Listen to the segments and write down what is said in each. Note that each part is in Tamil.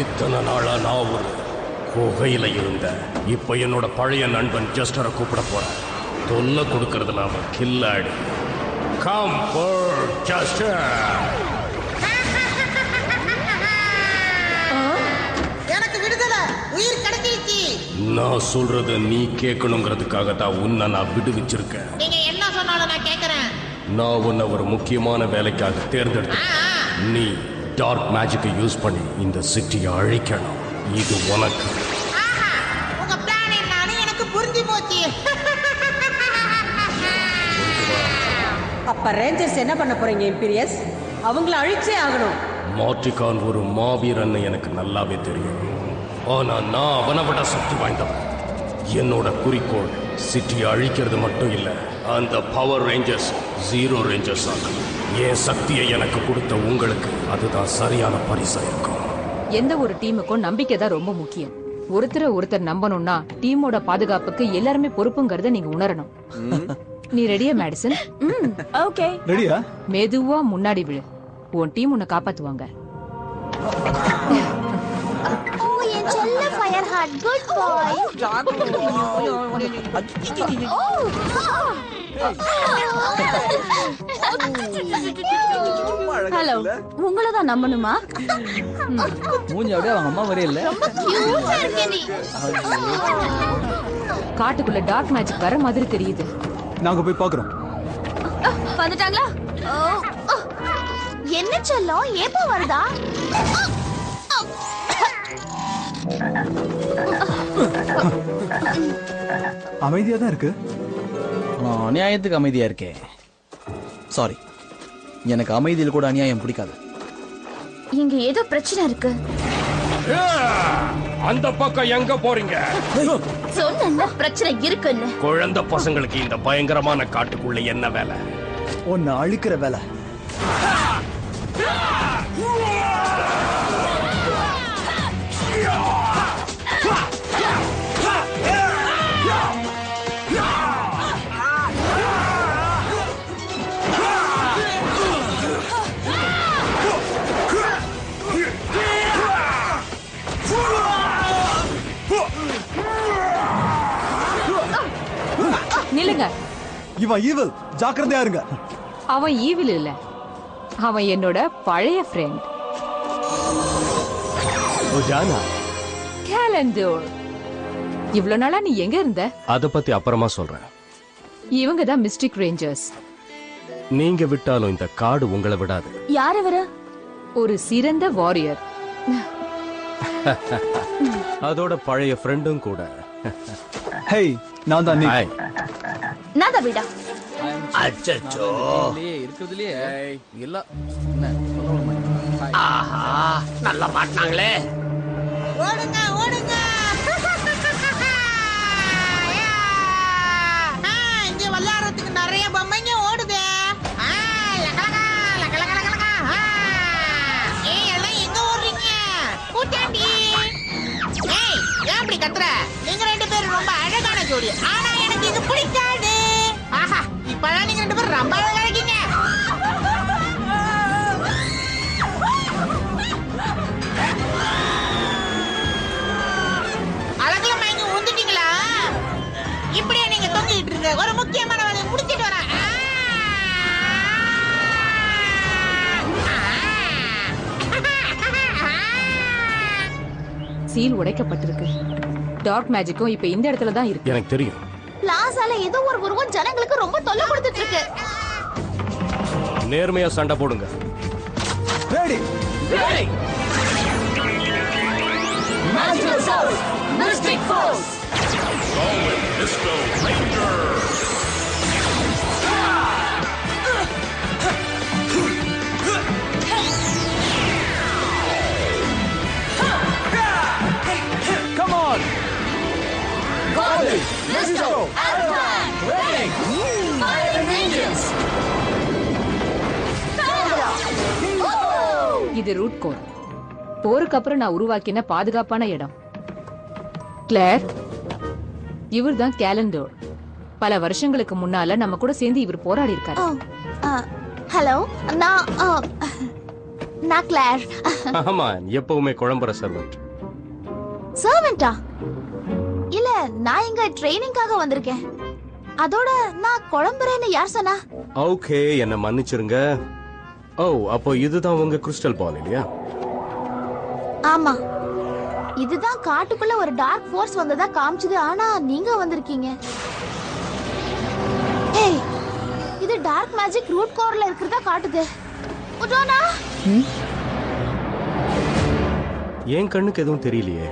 இத்தனை நாளா நான் ஒரு குகையில இருந்த. இப்ப என்னோட பழைய நண்பன் ஜஸ்டரை கூப்பிட போறேன். தொல்லை கொடுக்கறதுல அவன் கில்லாடி. Come Juster. எனக்கு விடுதலை, உயிர் கிடைச்சிருச்சு. நான் சொல்றத நீ கேட்கணுங்கிறதுக்காக தான் உன்னை நான் விடுவிச்சிருக்கேன். நீங்க என்ன சொன்னாலும் நான் கேட்கறேன். நான் உன்னை ஒரு முக்கியமான வேலைக்காக தேர்ந்தெடுத்தேன். நீ டார்க் மேஜிக்கை யூஸ் பண்ணி இந்த சிட்டியை அழிக்கணும். இது உனக்கு. உங்க பிளான் என்னன்னு எனக்கு புரிஞ்சு போச்சு. அப்ப ரேஞ்சர்ஸ் என்ன பண்ண போறீங்க இம்பீரியஸ்? அவங்கள அழிச்சே ஆகணும். மார்டிகான் ஒரு மாவீரன் எனக்கு நல்லாவே தெரியும். ஆனா நான் அவனை விட சக்தி வாய்ந்தவன். என்னோட குறிக்கோள் சிட்டியை அழிக்கிறது மட்டும் இல்ல, அந்த பவர் ரேஞ்சர்ஸ் ஜீரோ ரேஞ்சர்ஸ் ஆகணும். என் சக்தியை எனக்கு கொடுத்த உங்களுக்கு அதுதான் சரியான பரிசா இருக்கும். எந்த ஒரு டீமுக்கும் நம்பிக்கை தான் ரொம்ப முக்கியம். ஒருத்தர் நம்பணும்னா டீமோட பாதுகாப்புக்கு எல்லாருமே பொறுப்புங்கிறத நீங்க உணரணும். நீ ரெடியா மேடிசன்? ஓகே ரெடியா? மெதுவா முன்னாடி விழு. உன் டீம் உன்னை காப்பாத்துவாங்க. என் செல்ல ஃபயர் ஹார்ட் குட் பாய். ஹலோ, உங்களை தான் நம்பணுமா? மூஞ்சி அப்படியே அவங்க அம்மா வரே இல்ல. ரொம்ப கியூட்டா இருக்கே நீ. காட்டுக்குள்ள டார்க் மேஜிக் வர மாதிரி தெரியுது. நாங்க போய் பாக்குறோம். வந்துட்டாங்களா? என்ன செல்லம், ஏப்போ வருதா? அமைதியா தான் இருக்கு. அநியாயத்துக்கு அமைதியா இருக்கே. சாரி, எனக்கு அமைதியில் கூட அநியாயம் பிடிக்காது. இங்க ஏதோ பிரச்சனை இருக்கு. அந்த பக்கம் எங்க போறீங்க? சொன்ன பிரச்சனை இருக்குன்னு. குழந்தை பசங்களுக்கு இந்த பயங்கரமான காட்டுக்குள்ள என்ன வேலை? ஒன்னு அழிக்கிற வேலை. நில்லுங்க. இவன் ஈவில், ஜாக்கிரதையா இருங்க. அவன் ஈவில் இல்ல, அவன் என்னோட பழைய ஃப்ரெண்ட் கேலண்டர். இவ்வளவு நாளா நீ எங்க இருந்த? அத பத்தி அப்புறமா சொல்றேன். இவங்க தான் மிஸ்டிக் ரேஞ்சர்ஸ். நீங்க விட்டாலும் இந்த காடு உங்களை விடாது. யார் அவரு? ஒரு சிறந்த வாரியர். அதோட பழைய ஃப்ரெண்டும் கூட. ஹேய், நான் தான் ஹாய். நான் தான் விடா. அச்சச்சோ, இருக்கிறதுலயே இல்ல. ஆஹா, நல்லா மாட்டாங்களே. ஓடுங்க ஓடுங்க. இங்க விளையாடுறதுக்கு நிறைய பொம்மைங்க ஓடுது. எல்லாம் எங்க ஓடுறீங்க? கூட்டாண்டி. ஏய், ஏன் இப்படி கத்துற? நீங்க ரெண்டு பேரும் ரொம்ப அழகான ஜோடி. ஆனா எனக்கு இது பிடிக்காது. ஆஹா, இப்பதான் நீங்க ரெண்டு பேரும் ரொம்ப அழகா இருக்கீங்க. அழகுல மயங்கி உந்துட்டீங்களா? இப்படியே நீங்க தொங்கிட்டு இருங்க. ஒரு முக்கியமான வேலையை முடிச்சிட்டு வரேன். சீல் உடைக்கப்பட்டிருக்கு. டார்க் மேஜிக்கும் இப்ப இந்த இடத்துல தான் இருக்கு. எனக்கு தெரியும். பிளாசால ஏதோ ஒரு உருவம் ஜனங்களுக்கு ரொம்ப தொல்லை கொடுத்துட்டு இருக்கு. நேர்மையா சண்டை போடுங்க. Ready. Magical source, mystic force. Come on. Golden, Misto, Alpine, Ready, Fire Rangers. இது ரூட் கோர். போருக்கு அப்புறம் நான் உருவாக்கின பாதுகாப்பான இடம். கிளேர், இவர் தான் கேலண்டர். பல வருஷங்களுக்கு முன்னால நம்ம கூட சேர்ந்து இவர் போராடி இருக்காரு. ஹலோ, நான் நான் கிளார். ஆமா, எப்பவுமே குழம்புற சர்வெண்ட். சர்வெண்டா? இல்ல, நான் இங்க ட்ரைனிங்காக வந்திருக்கேன். அதோட நான் குழம்புறேன்னு யார் சொன்னா? ஓகே, என்ன மன்னிச்சிருங்க. ஓ, அப்போ இதுதான் உங்க கிறிஸ்டல் பால் இல்லையா? ஆமா, இதுதான் காட்டுக்குள்ள ஒரு டார்க் ஃபோர்ஸ் வந்ததா காமிச்சது. ஆனா நீங்க வந்திருக்கீங்க. ஏய், இது டார்க் மேஜிக் ரூட் கோர்ல இருக்கிறதா காட்டுது. உடோனா, என் கண்ணுக்கு எதுவும் தெரியலையே.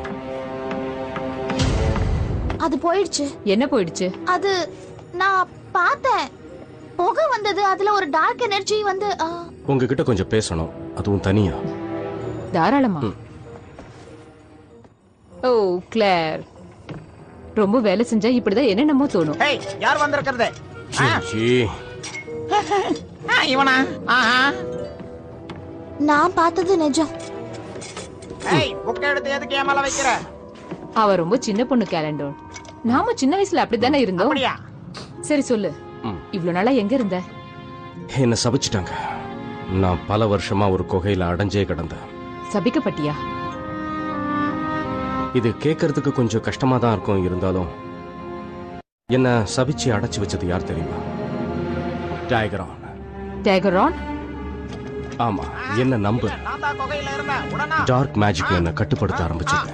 அது போயிடுச்சு. என்ன போயிடுச்சு? அது நான் பார்த்தேன். புகை வந்தது, அதுல ஒரு டார்க் எனர்ஜி வந்து உங்ககிட்ட கொஞ்சம் பேசணும், அதுவும் தனியா. தாராளமா. ஓ கிளேர், ரொம்ப வேலை செஞ்சா இப்படிதான் என்னென்னமோ தோணும். ஏய், யார் வந்திருக்கிறது? சீ, இவனா? ஆஹா. நான் பார்த்தது நிஜம். ஏய், புக் எடுத்து எதுக்கு ஏன் மேல வைக்கிற? அவ ரொம்ப சின்ன பொண்ணு கேலண்டர். நாம சின்ன வயசுல அப்படித்தானே இருந்தோம். அப்படியா? சரி சொல்லு, இவ்வளவு நாளா எங்க இருந்த? என்ன சபிச்சிட்டாங்க. நான் பல வருஷமா ஒரு குகையில அடைஞ்சே கிடந்தேன். சபிக்கப்பட்டியா? இது கேட்கறதுக்கு கொஞ்சம் கஷ்டமா தான் இருக்கும். இருந்தாலும் என்ன சபிச்சு அடைச்சு வச்சது யார் தெரியுமா? டைகரான். டேகரான்? ஆமா, என்ன நம்பு. நான் தான் குகையில இருந்தேன். உடனே டார்க் மேஜிக் என்ன கட்டுப்படுத்த ஆரம்பிச்சது.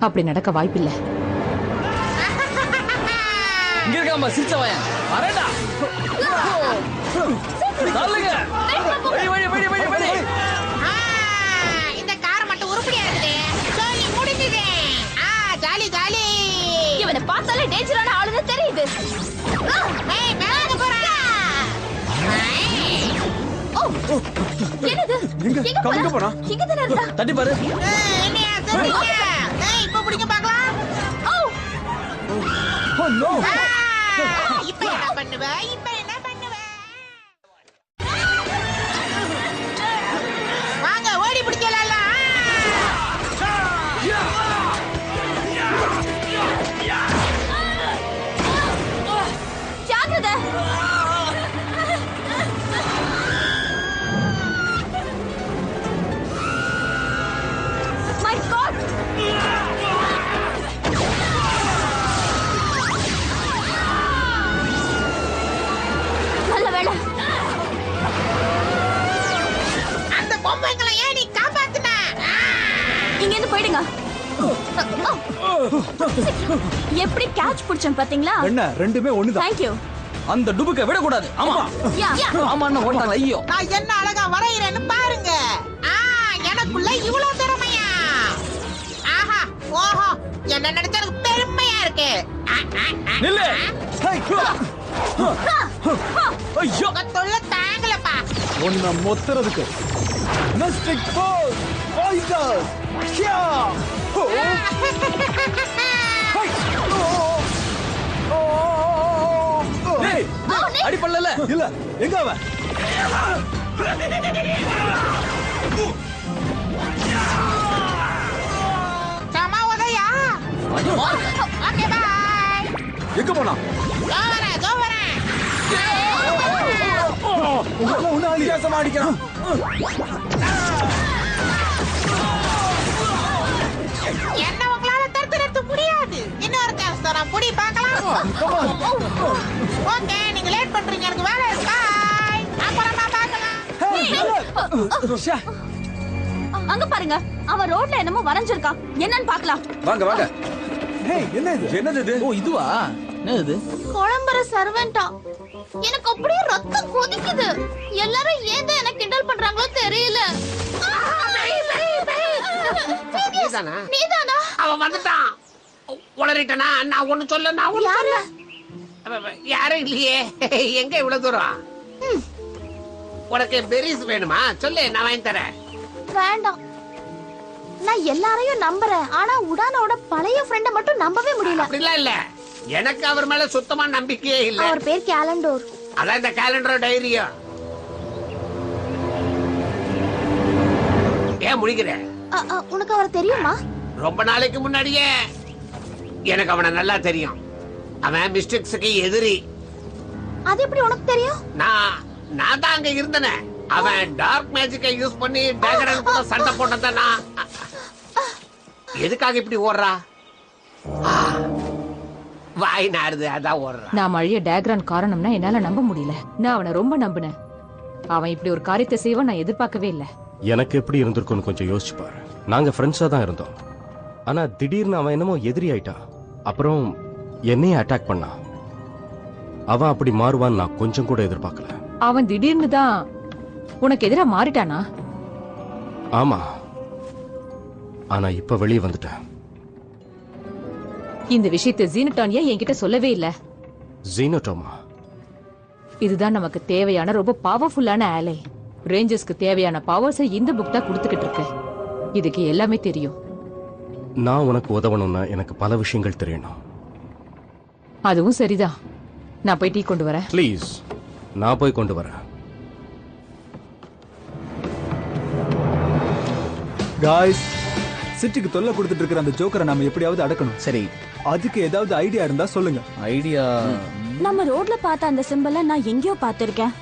அப்படி நடக்க வாய்ப்பில்ல. இங்க இருக்காம சிரிச்சவன் வரடா. தள்ளுங்க. வழி வழி வழி வழி வழி. இந்த கார் மட்டும் உருப்படியா இருக்குது. ஜாலி முடிஞ்சது. Jolly jolly. இவனை பார்த்தாலே டேஞ்சரான ஆளுங்க தெரியுது. ஏய், மேல போறா. என்னது? எங்க கவுங்க போனா? இங்க தான இருந்தா? தட்டி பாரு. என்னையா சொல்றீங்க? ஏய், இப்ப பிடிங்க பார்க்கலாம். Oh no! இப்ப என்ன பண்ணுவ? இப்ப என்ன பண்ணுவ? வாங்க, ஓடி பிடிக்கலாம். ஜாக்கிரதை. My God! நல்ல வேளை. அந்த பொம்மைகளை ஏன் நீ காப்பாத்துன? இங்க இருந்து போயிடுங்க. எப்படி கேட்ச் பிடிச்சேன் பாத்தீங்களா? என்ன ரெண்டுமே ஒண்ணுதான். Thank you. அந்த டுபுக்க விட கூடாது. ஆமா ஆமா ஓட்டாங்க. ஐயோ, நான் என்ன அழகா வரைகிறேன்னு பாருங்க. எனக்குள்ள இவ்வளவு திறமையா? ஆஹா, ஓஹோ, என்ன நினைச்சா எனக்கு பெருமையா இருக்கு. நில்லு. Hey! ஐயோ, உங்க தொல்லை தாங்கலப்பா. ஒன்ன மொத்தறதுக்கு. Mystic Ball! Fighters! Yeah! Oh! Hey! டேய், அடி பண்ணல. இல்ல, எங்க அவன்? சமா உதயா. ஓகே, பாய். எங்க போனா? தோ வரேன். உன்ன வித்தியாசமா அடிக்கிறான். என்ன உங்களால தடுத்து நிறுத்த முடியாது. இன்னொரு சான்ஸ் தரேன், புடி பார்க்கலாம். ஓகே, நீங்க லேட் பண்றீங்க, எனக்கு வேலை இருக்கு. பாய், அப்புறமா பார்க்கலாம். ஷே. அங்க பாருங்க, அவன் ரோட்ல என்னமோ வரைஞ்சிருக்கான். என்னன்னு பார்க்கலாம். வாங்க வாங்க. Hey, என்ன இது? என்னது இது? ஓ, இதுவா? என்ன இது? குழம்புற சர்வெண்டா? எனக்கு அப்படியே ரத்தம் கொதிக்குது. எல்லாரும் ஏன் தான் எனக்கு கிண்டல் பண்றாங்களோ தெரியல. நீதானா? நீதானா? அவன் வந்துட்டான். உளறிட்டனா? நான் ஒண்ணு சொல்ல, நான் ஒண்ணு யாரு? சொல்ல. யாரும் இல்லையே. எங்க இவ்வளவு தூரம்? உனக்கு பெரிஸ் வேணுமா? சொல்லு, நான் வாங்கி தரேன். வேண்டாம். நான் எல்லாரையும் நம்புறேன். ஆனா உடானோட பழைய ஃப்ரெண்ட மட்டும் நம்பவே முடியல. அப்படிலாம் இல்ல, எனக்கு அவர் மேல சுத்தமா நம்பிக்கையே இல்ல. அவர் பேர் கேலண்டோர். அதான் இந்த கேலண்டர் டைரியா. ஏன் முடிக்கிற? உனக்கு அவர் தெரியுமா? ரொம்ப நாளைக்கு முன்னாடியே எனக்கு அவனை நல்லா தெரியும். அவன் மிஸ்டேக்ஸுக்கு எதிரி. அது எப்படி உனக்கு தெரியும்? நான் தான் அங்க இருந்தேன். அவன் டார்க் மேஜிக்கை யூஸ் பண்ணி டேகரன் கூட சண்டை போட்டதானா? எதுக்காக இப்படி ஓடுறா? வாய் நாடுது, அதான் ஓடுறா. நான் அழிய டேக்ரான் காரணம்னா என்னால நம்ப முடியல. நான் அவனை ரொம்ப நம்பினேன். அவன் இப்படி ஒரு காரியத்தை செய்வான் நான் எதிர்பார்க்கவே இல்லை. எனக்கு எப்படி இருந்திருக்கும்னு கொஞ்சம் யோசிச்சு பாரு. நாங்க ஃப்ரெண்ட்ஸா தான் இருந்தோம். ஆனா திடீர்னு அவன் என்னமோ எதிரி ஆயிட்டான். அப்புறம் என்னையே அட்டாக் பண்ணான். அவன் அப்படி மாறுவான்னு நான் கொஞ்சம் கூட எதிர்பார்க்கல. அவன் திடீர்னு தான் உனக்கு எதிரா மாறிட்டானா? ஆமா, ஆனா இப்ப வெளியே வந்துட்டேன். இந்த விஷயத்தை ஜீனட்டானியா என்கிட்ட சொல்லவே இல்ல. ஜீனோட்டோமா? இதுதான் நமக்கு தேவையான ரொம்ப பவர்ஃபுல்லான ஆலை. ரேஞ்சர்ஸ்க்கு தேவையான பவர்ஸை இந்த புக் தான் கொடுத்துக்கிட்டு இருக்கு. இதுக்கு எல்லாமே தெரியும். நான் உனக்கு உதவணும்னா எனக்கு பல விஷயங்கள் தெரியணும். அதுவும் சரிதான். நான் போய் டீ கொண்டு வரேன். ப்ளீஸ், நான் போய் கொண்டு வரேன். காய்ஸ், சிட்டிக்கு தொல்லை கொடுத்துட்டு இருக்கிற அந்த ஜோக்கரை நாம எப்படியாவது அடக்கணும். சரி, அதுக்கு ஏதாவது ஐடியா இருந்தா சொல்லுங்க. ஐடியா நம்ம ரோட்ல பார்த்த அந்த சிம்பலை நான் எங்கேயோ பார்த்திருக்கேன்.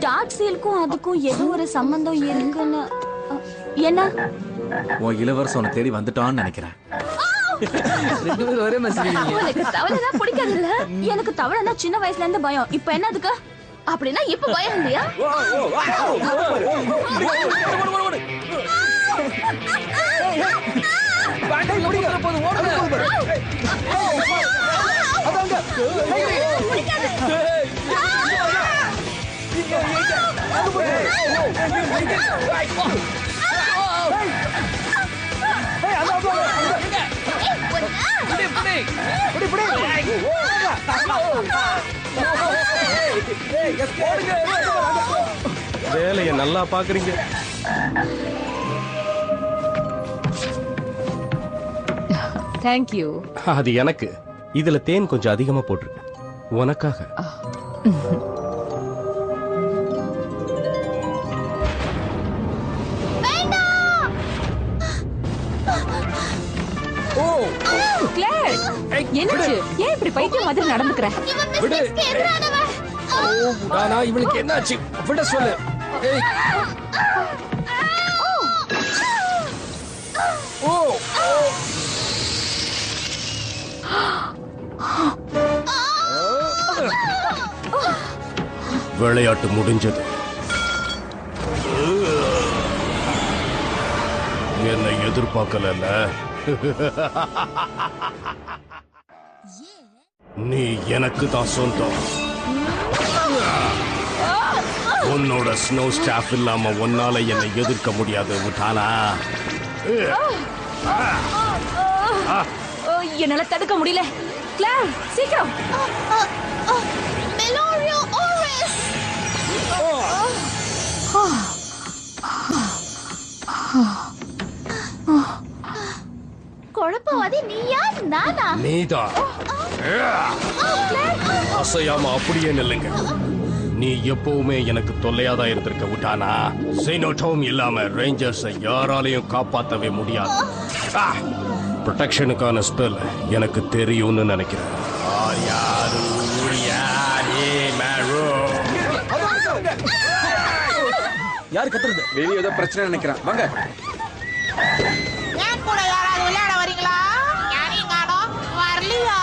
டார்க் சீலுக்கும் அதுக்கும் ஏதோ ஒரு சம்பந்தம் இருக்குன்னு. என்ன? உன் இளவரசன் உன்னை தேடி வந்துட்டான்னு நினைக்கிறேன். ஒரே மாதிரி எனக்கு தவளைதான் பிடிக்காதுல்ல. எனக்கு தவளைனா சின்ன வயசுல இருந்து பயம். இப்ப என்னதுக்கு? அப்படின்னா இப்ப பயம் இல்லையா? வேலையை நல்லா பாக்குறீங்க. தேங்க்யூ. அது எனக்கு. இதுல தேன் கொஞ்சம் அதிகமா போட்டிருக்கு. உனக்காக. கிளேர், என்னாச்சு? ஏன் இப்படி பைத்தியம் மாதிரி நடந்துக்கிற? நானா இவளுக்கு என்னாச்சு? விட சொல்லு. ஏய். விளையாட்டு முடிஞ்சது. என்னை எதிர்பார்க்கல. நீ எனக்கு தான் சொந்தம். உன்னோட ஸ்னோ ஸ்டாஃப் இல்லாம உன்னால என்னை எதிர்க்க முடியாது. விட்டானா? என்னால தடுக்க முடியல. கிளேர், சீக்கிரம். குழப்பவாதி நீயா நானா? நீதான். அசையாம அப்படியே நில்லுங்க. நீ எப்பவுமே எனக்கு தொல்லையாதான் இருந்திருக்க. விட்டானா? சைனோட்டோம் இல்லாம ரேஞ்சர்ஸை யாராலையும் காப்பாற்றவே முடியாது. ப்ரொடெக்ஷனுக்கான ஸ்பெல் எனக்கு தெரியும்னு நினைக்கிறேன். யாரு கத்துறது? வெளியே ஏதோ பிரச்சனை நினைக்கிறேன். வாங்க. ஏன் கூட யாராவது விளையாட வரீங்களா? யாரையும் காணோம். வரலையா?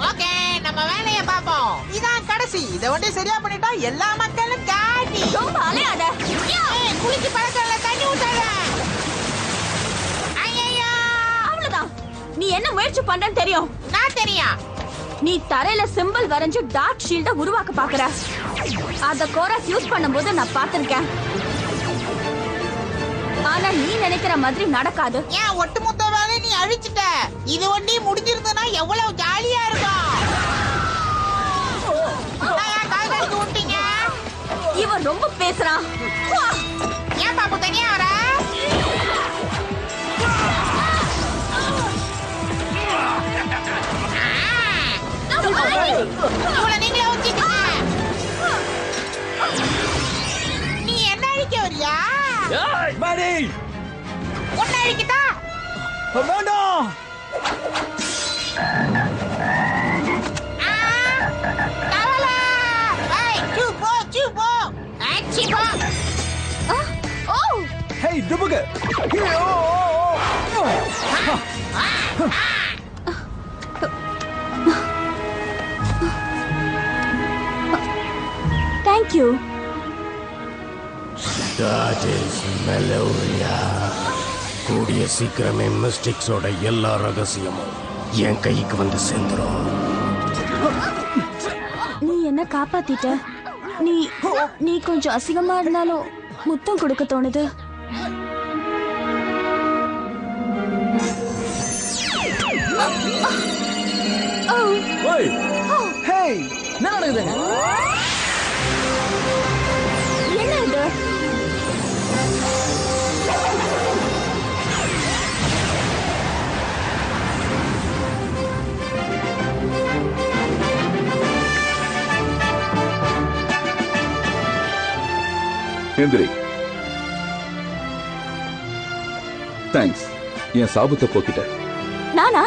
ஓகே, நம்ம வேலையை பார்ப்போம். இதான் கடைசி. இதை ஒண்டி சரியா பண்ணிட்டா எல்லா மக்களும் காட்டி. ரொம்ப அலையாத. குளிச்சு பழக்கல, தண்ணி ஊத்தாத. ஐயோ, அவ்வளவுதான். நீ என்ன முயற்சி பண்றன்னு தெரியும். நான் தெரியும். நீ தரையில சிம்பிள் வரைஞ்சு டார்க் ஷீல்ட உருவாக்க பாக்குற. அத கோரஸ் யூஸ் பண்ணும்போது நான் பார்த்திருக்கேன். ஆனா நீ நினைக்கிற மாதிரி நடக்காது. ஏன் ஒட்டுமொத்த வேலையை நீ அழிச்சிட்ட? இது ஒண்டி முடிஞ்சிருந்தனா எவ்வளவு ஜாலியா இருக்கும். காய்கறிக்கு விட்டீங்க. இவன் ரொம்ப பேசுறான். ஏன் பாப்பு தனியா வர? இவ்வளவு நீங்களே ஊத்திக்கங்க. நீ என்ன அழிக்க வரியா? மாரி, உன்னை அழிக்கட்டா? வேண்டாம். தவளை! ஏய், சூ போ. ஆச்சி போ. ஜம்புக்கு தேங்க்யூ. That is Meloria. கூடிய சீக்கிரமே மிஸ்டிக்ஸோட எல்லா ரகசியமும் என் கைக்கு வந்து சேர்ந்துரும். நீ என்ன காப்பாத்திட்ட. நீ கொஞ்சம் அசிங்கமா இருந்தாலும் முத்தம் கொடுக்க தோணுது. ஓய் ஹேய் என்ன நடக்குதுங்க? என்ன இது? எந்திரி. தேங்க்ஸ், என் சாபத்தை போக்கிட்ட. நானா?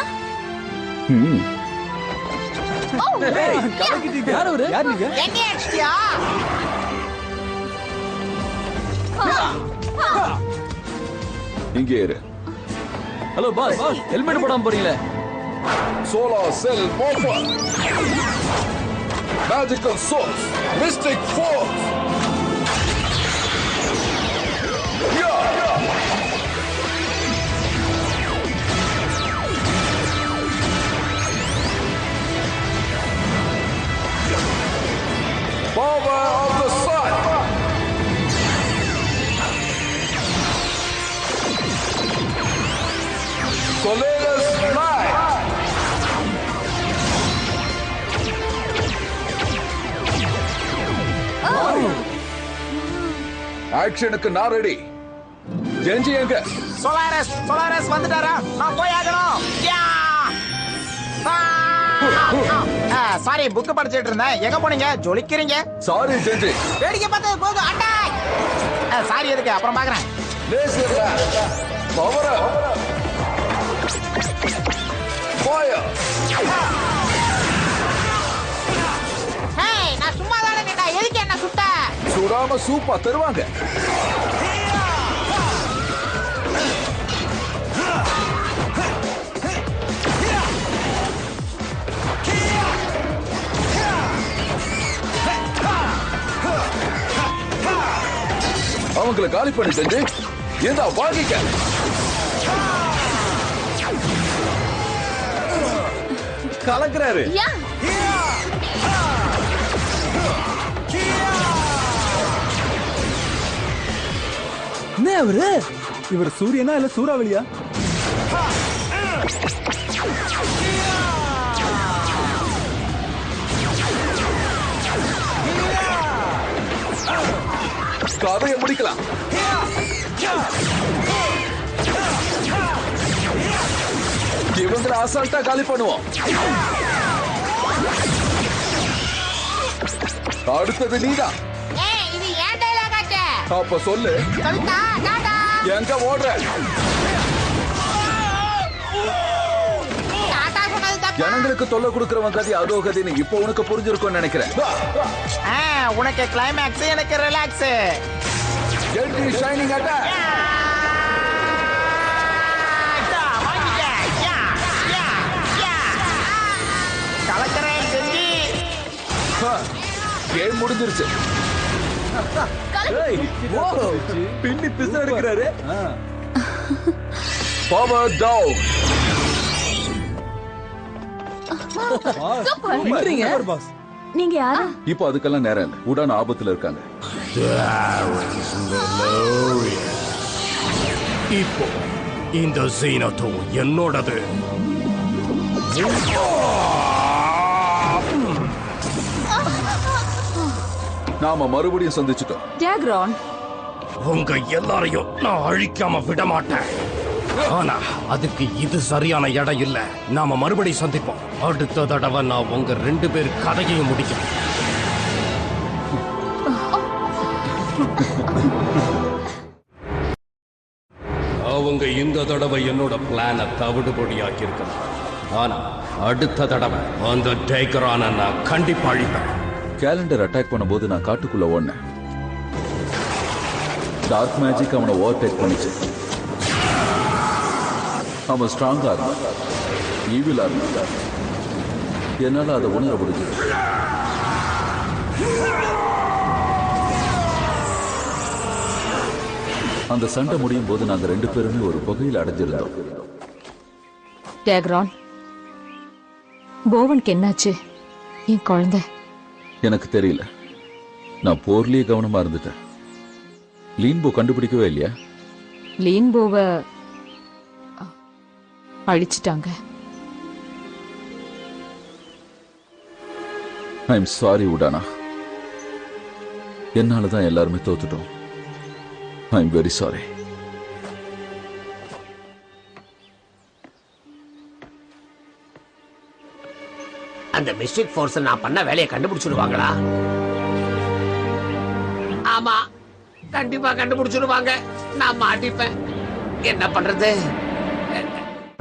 கலக்கிட்டீங்க. யார் அவரு? யார் நீங்க? என்ன அடிச்சிட்டியா? இங்கே இரு. ஹலோ பாஸ், ஹெல்மெட் போடாம போறீங்களே. Solar cell morpher, magical source, mystic force. Power of the sun. Solaris light. ஆக்ஷனுக்கு நான் ரெடி. ஜெஞ்சி எங்க? சோலாரஸ் வந்துட்டாரா? நான் போய் ஆகணும். சாரி, புக் படிச்சிட்டு இருந்தேன். எங்க போனீங்க? ஜொலிக்கிறீங்க. சாரி ஜெஞ்சி. வேடிக்கை பார்த்தது போதும். அட்டாக்! சாரி எதுக்கு? அப்புறம் பாக்குறேன். Laser power fire. ஹேய், நான் சும்மா தானே நின்னா. எதுக்கு என்ன சுட்ட? சுடாம சூப்பா தருவாங்க. அவங்களை காலி பண்ணி செஞ்சு ஏதா வாங்கிக்க. கலக்குறாரு. என்ன அவரு? இவர் சூரியனா இல்ல சூறாவளியா? கதையை முடிக்கலாம். இவங்களை அசால்ட்டா காலி பண்ணுவோம். அடுத்தது நீதான். ஏய், இது ஏன் டயலாக் ஆச்சே? அப்ப சொல்லு. சொல்லிட்டா, டாடா. எங்க ஓடுற? டாடா சொன்னது தப்பா? ஜனங்களுக்கு தொல்லை கொடுக்கறவன் கதை அதோ கதைன்னு இப்போ உனக்கு புரிஞ்சிருக்கும்னு நினைக்கிறேன். உனக்கு கிளைமேக்ஸ், எனக்கு ரிலாக்ஸ். Shining attack. கலக்கிறேன் செஞ்சு. கேம் முடிஞ்சிருச்சு. பின்னி பிச எடுக்கிறாரு. Power down. பாஸ், நீங்க யாரு? இப்போ அதுக்கெல்லாம் நேரம் இல்லை. உடான ஆபத்துல இருக்காங்க. இப்போ இந்த ஜீனத்தோ என்னோடது. நாம மறுபடியும் சந்திச்சிட்டோம். டேக்ரான், உங்க எல்லாரையும் நான் அழிக்காம விட மாட்டேன். ஆனா அதுக்கு இது சரியான இடம் இல்ல. நாம மறுபடியும் சந்திப்போம். அடுத்த தடவை நான் உங்க 2 பேர் கதையையும் முடிக்கிறேன். அவங்க இந்த தடவை என்னோட பிளானை தவிடுபொடியாக்கி இருக்கலாம். ஆனா அடுத்த தடவை அந்த டேக்கரான நான் கண்டிப்பா அழிப்பேன். கேலண்டர் அட்டாக் பண்ணும்போது நான் காட்டுக்குள்ள ஓடினேன். டார்க் மேஜிக் அவனை ஓவர்டேக் பண்ணிச்சு. அவன் ஸ்ட்ராங்கா இருந்தான், ஈவிலா இருந்தான். என்னால அதை உணர முடிஞ்சது. அந்த சண்டை முடியும் போது நாங்க 2 பேருமே ஒரு புகையில் அடைஞ்சிருந்தோம். டேக்ரான், போவனுக்கு என்னாச்சு? என் குழந்தை. எனக்கு தெரியல, நான் போர்லயே கவனமா இருந்துட்டேன். லீன்போ கண்டுபிடிக்கவே இல்லையா? லீன்போவை அழிச்சிட்டாங்க. ஐ எம் சாரி உடானா, என்னாலதான் எல்லாருமே தோத்துட்டோம். I am very sorry. அந்த மிஸ்டிக் ஃபோர்ஸ் நான் பண்ண வேலையை கண்டுபிடிச்சிடுவாங்களா? ஆமா, கண்டிப்பா கண்டுபிடிச்சிடுவாங்க. நான் மாட்டிப்பேன். என்ன பண்றது?